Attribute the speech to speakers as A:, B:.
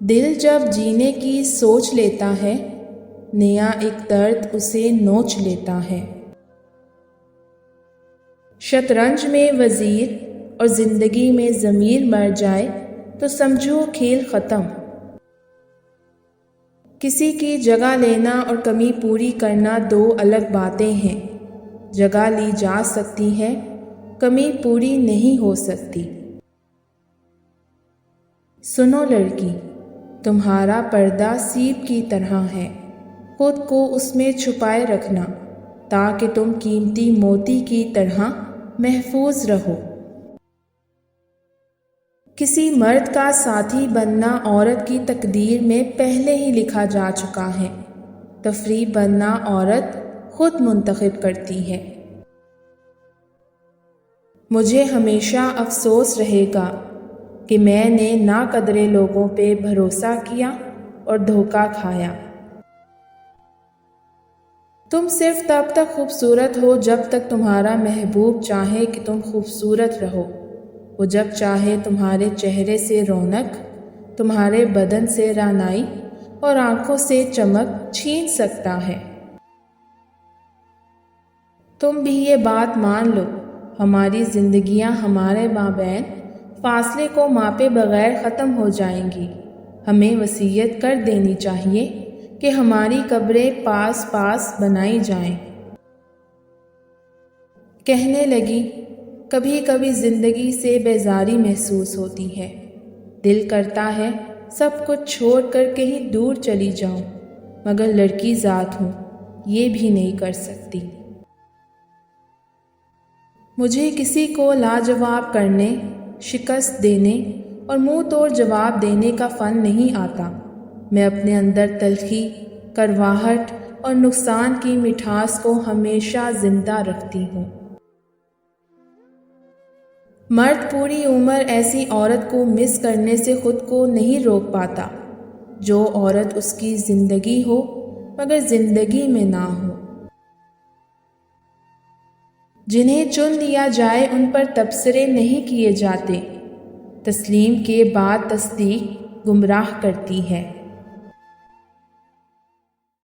A: دل جب جینے کی سوچ لیتا ہے، نیا ایک درد اسے نوچ لیتا ہے۔ شطرنج میں وزیر اور زندگی میں ضمیر مر جائے تو سمجھو کھیل ختم۔ کسی کی جگہ لینا اور کمی پوری کرنا دو الگ باتیں ہیں۔ جگہ لی جا سکتی ہے، کمی پوری نہیں ہو سکتی۔ سنو لڑکی، تمہارا پردہ سیب کی طرح ہے، خود کو اس میں چھپائے رکھنا تاکہ تم قیمتی موتی کی طرح محفوظ رہو۔ کسی مرد کا ساتھی بننا عورت کی تقدیر میں پہلے ہی لکھا جا چکا ہے۔ تفریح بننا عورت خود منتخب کرتی ہے۔ مجھے ہمیشہ افسوس رہے گا کہ میں نے ناقدرے لوگوں پہ بھروسہ کیا اور دھوکہ کھایا۔ تم صرف تب تک خوبصورت ہو جب تک تمہارا محبوب چاہے کہ تم خوبصورت رہو۔ وہ جب چاہے تمہارے چہرے سے رونق، تمہارے بدن سے رعنائی اور آنکھوں سے چمک چھین سکتا ہے۔ تم بھی یہ بات مان لو، ہماری زندگیاں ہمارے مابین فاصلے کو ماپے بغیر ختم ہو جائیں گی۔ ہمیں وصیت کر دینی چاہیے کہ ہماری قبریں پاس پاس بنائی جائیں۔ کہنے لگی، کبھی کبھی زندگی سے بیزاری محسوس ہوتی ہے۔ دل کرتا ہے سب کچھ چھوڑ کر کہیں دور چلی جاؤں، مگر لڑکی ذات ہوں، یہ بھی نہیں کر سکتی۔ مجھے کسی کو لاجواب کرنے، شکست دینے اور منہ توڑ جواب دینے کا فن نہیں آتا۔ میں اپنے اندر تلخی، کڑواہٹ اور نقصان کی مٹھاس کو ہمیشہ زندہ رکھتی ہوں۔ مرد پوری عمر ایسی عورت کو مس کرنے سے خود کو نہیں روک پاتا، جو عورت اس کی زندگی ہو مگر زندگی میں نہ ہو۔ جنہیں چن لیا جائے ان پر تبصرے نہیں کیے جاتے۔ تسلیم کے بعد تصدیق گمراہ کرتی ہے۔